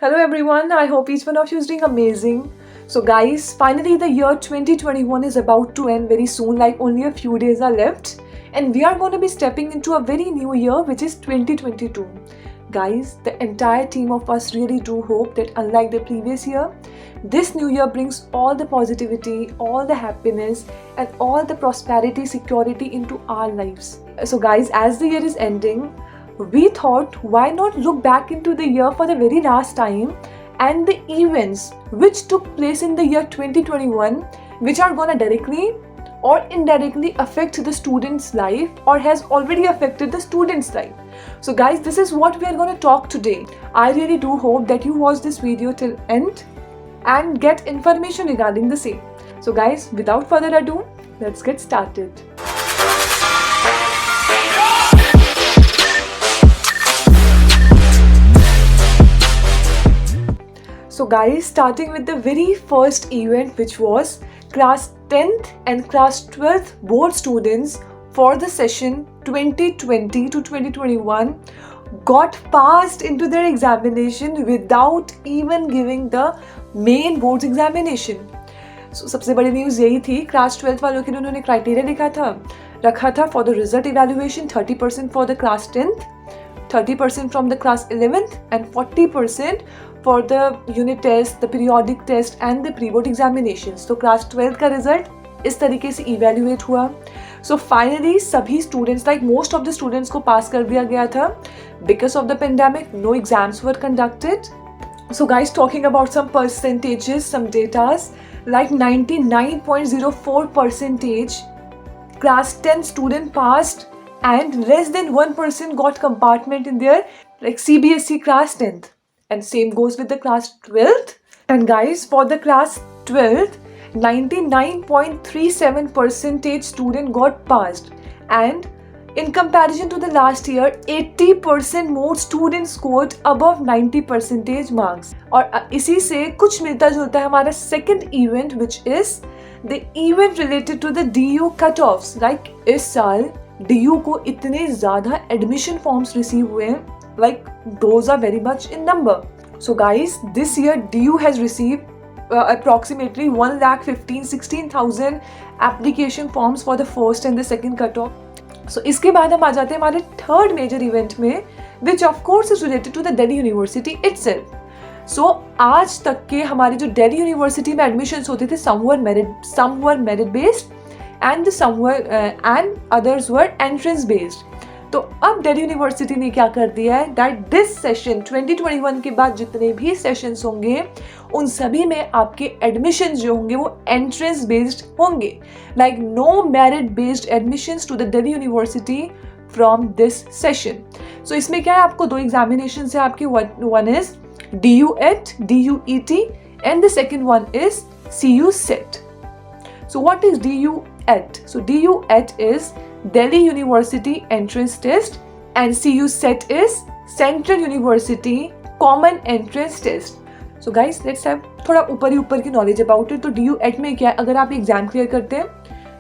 Hello everyone, I hope each one of you is doing amazing. So guys, finally the year 2021 is about to end very soon, like only a few days are left. And we are going to be stepping into a very new year, which is 2022. Guys, the entire team of us really do hope that unlike the previous year, this new year brings all the positivity, all the happiness and all the prosperity, security into our lives. So guys, as the year is ending, we thought why not look back into the year for the very last time and the events which took place in the year 2021 which are gonna directly or indirectly affect the student's life or has already affected the student's life. So guys, this is what we are going to talk today. I really do hope that you watch this video till end and get information regarding the same. So guys, without further ado, let's get started. So guys, starting with the very first event, which was class 10th and class 12th board students for the session 2020 to 2021 got passed into their examination without even giving the main board's examination. So सबसे बड़ी news यही थी, class 12th वालों के लिए उन्होंने criteria रखा था for the result evaluation, 30% for the class 10th, 30% from the class 11th and 40% for the unit test, the periodic test and the pre-board examinations. तो class 12 का result इस तरीके से evaluate हुआ. So finally सभी students, like most of the students को pass कर दिया गया था. Because of the pandemic, no exams were conducted. So guys, talking about some percentages, some datas, like 99.04% class 10 student passed and less than 1% got compartment in their like CBSE class 10th. And same goes with the class 12th. And guys, for the class 12th, 99.37% student got passed. And in comparison to the last year, 80% more students scored above 90% marks. और इसी से कुछ मिलता जुलता है हमारा second event, which is the event related to the DU cutoffs. Like इस साल DU को इतने ज़्यादा admission forms receive हुए हैं, like those are very much in number. So guys, this year DU has received approximately 1,15,16,000 application forms for the first and the second cutoff. So इसके बाद हम आ जाते हैं हमारे third major event में, which of course is related to the Delhi University itself. So आज तक के हमारे जो Delhi University में admissions होते थे, some were merit based and others were entrance based. तो अब दिल्ली यूनिवर्सिटी ने क्या कर दिया है, दैट दिस सेशन 2021 के बाद जितने भी सेशंस होंगे उन सभी में आपके एडमिशंस जो होंगे वो एंट्रेंस बेस्ड होंगे. Like no merit based admissions to the Delhi University from this session. So इसमें क्या है, आपको दो एग्जामिनेशन है आपके. One is DUET, DUET and the second one is CU SET. So what is DUET? So DUET is Delhi University Entrance Test and CU SET is Central University Common Entrance Test. So guys, let's have थोड़ा ऊपर की knowledge about it. तो DUET में क्या है, अगर आप exam clear करते हैं,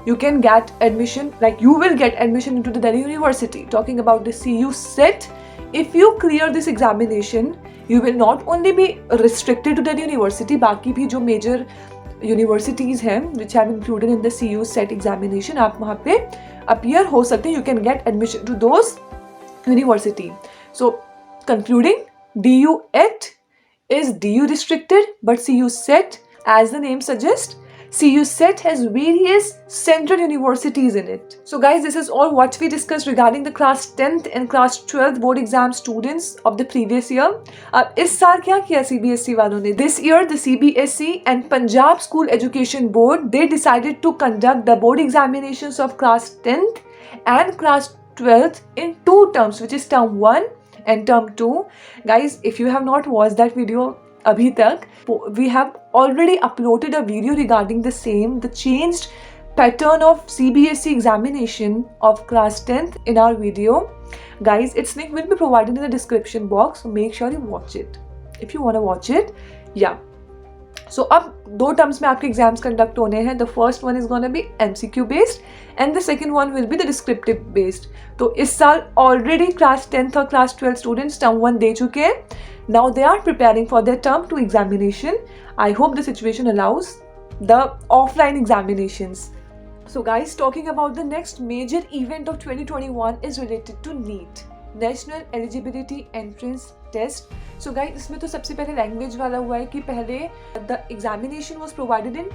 you can get admission, like you will get admission into the Delhi University. Talking about the CU SET, if you clear this examination, you will not only be restricted to Delhi University, बाकी भी जो major universities हैं which have included in the CU SET examination, आप वहाँ पे appear हो सकते हैं. You can get admission to those university. So concluding, DUET is DU restricted, but CU SET, as the name suggests, CU SET has various central universities in it. So guys, this is all what we discussed regarding the class 10th and class 12th board exam students of the previous year. अब इस साल क्या किया CBSE वालों ने? This year the CBSE and Punjab School Education Board, they decided to conduct the board examinations of class 10th and class 12th in two terms, which is term 1 and term 2. Guys, if you have not watched that video अभी तक, we have already uploaded a video regarding the same, the changed pattern of CBSE examination of class 10th in our video. Guys, its link will be provided in the description box, so make sure you watch it if you want to watch it. Yeah. सो अब 2 terms में आपके exams conduct होने हैं. The first one is gonna be MCQ based and the second one will be the descriptive based. तो इस साल already class 10th और class 12 students term 1 दे चुके हैं. Now they are preparing for their term 2 examination. I hope the situation allows the offline examinations. So guys, talking about the next major event of 2021 is related to NEET, National Eligibility Entrance Test. So guys, इसमें तो सबसे पहले language वाला हुआ है कि पहले the examination was provided in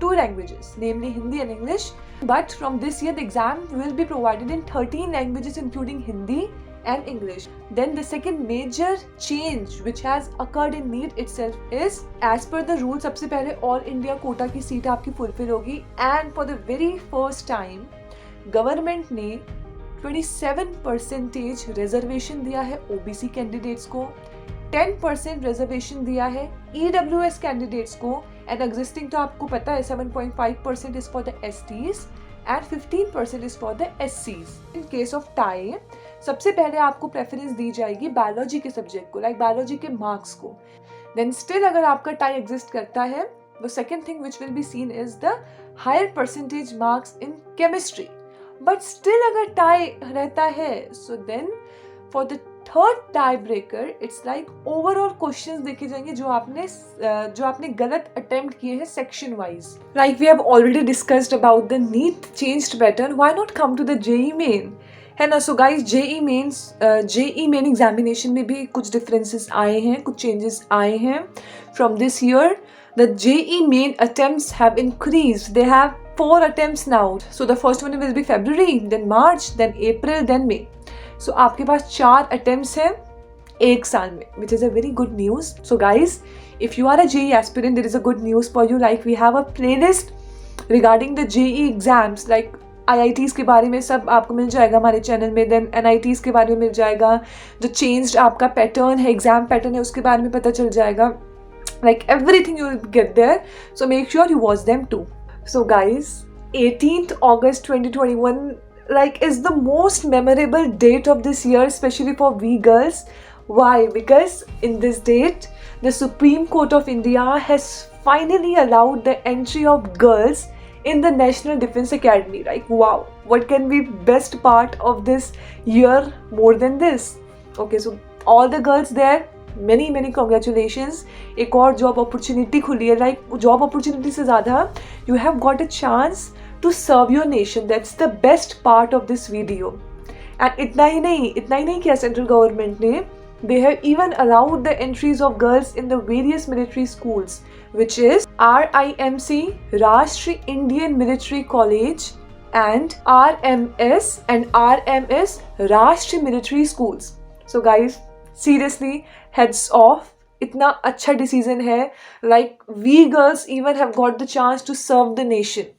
2 languages, namely Hindi and English. But from this year, the exam will be provided in 13 languages, including Hindi and English. Then the second major change which has occurred in NEET itself is, as per the rule, सबसे पहले all India quota की seat आपकी fulfil होगी. And for the very first time government ने 27% reservation दिया है OBC candidates को, 10% reservation दिया है EWS कैंडिडेट्स को, एंड एग्जिस्टिंग तो आपको पता है 7.5% is for the STs and 15% is for the SCs. In case of tie, सबसे पहले आपको प्रेफरेंस दी जाएगी बायोलॉजी के सब्जेक्ट को, लाइक बायोलॉजी के मार्क्स को. देन स्टिल अगर आपका टाई एग्जिस्ट करता है, the second thing which will be seen is the higher percentage marks in chemistry. But still अगर टाई रहता है, so then for the third tie breaker it's like overall questions देखे जाएंगे जो आपने गलत अटेम्प्ट किए हैं section wise. Like we have already discussed about the NEET changed pattern, why not come to the JEE Main, है ना. So guys, JEE Main examination में भी कुछ डिफरेंसेस आए हैं, कुछ चेंजेस आए हैं from this year. The JEE Main attempts have increased. They have 4 attempts now. So the first one will be February, then March, then April, then May. So आपके पास 4 attempts हैं एक साल में, which is a very good news. So guys, if you are a JEE aspirant, there is a good news for you. Like we have a playlist regarding the JEE exams. Like IITs के बारे में सब आपको मिल जाएगा हमारे channel में. Then NITs के बारे में मिल जाएगा. जो चेंज्ड आपका पैटर्न है, एग्जाम पैटर्न है, उसके बारे में पता चल जाएगा. Like everything you will get there. So make sure you watch them too. So guys, 18th August 2021 is the most memorable date of this year, especially for we girls. Why? Because in this date, the Supreme Court of India has finally allowed the entry of girls in the National Defence Academy. Like wow, what can be best part of this year more than this? Okay, so all the girls there, many congratulations. एक और job opportunity खुली है. Like job opportunity से ज़्यादा you have got a chance to serve your nation. That's the best part of this video. And इतना ही नहीं किया central government ने. They have even allowed the entries of girls in the various military schools, which is RIMC, Rashtriya Indian Military College, and RMS and RMS, Rashtriya Military Schools. So guys, seriously, heads off. इतना अच्छा decision है. Like we girls even have got the chance to serve the nation.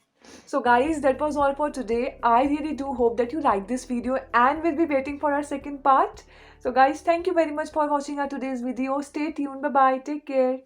So guys, that was all for today. I really do hope that you like this video and will be waiting for our second part. So guys, thank you very much for watching our today's video. Stay tuned. Bye bye. Take care.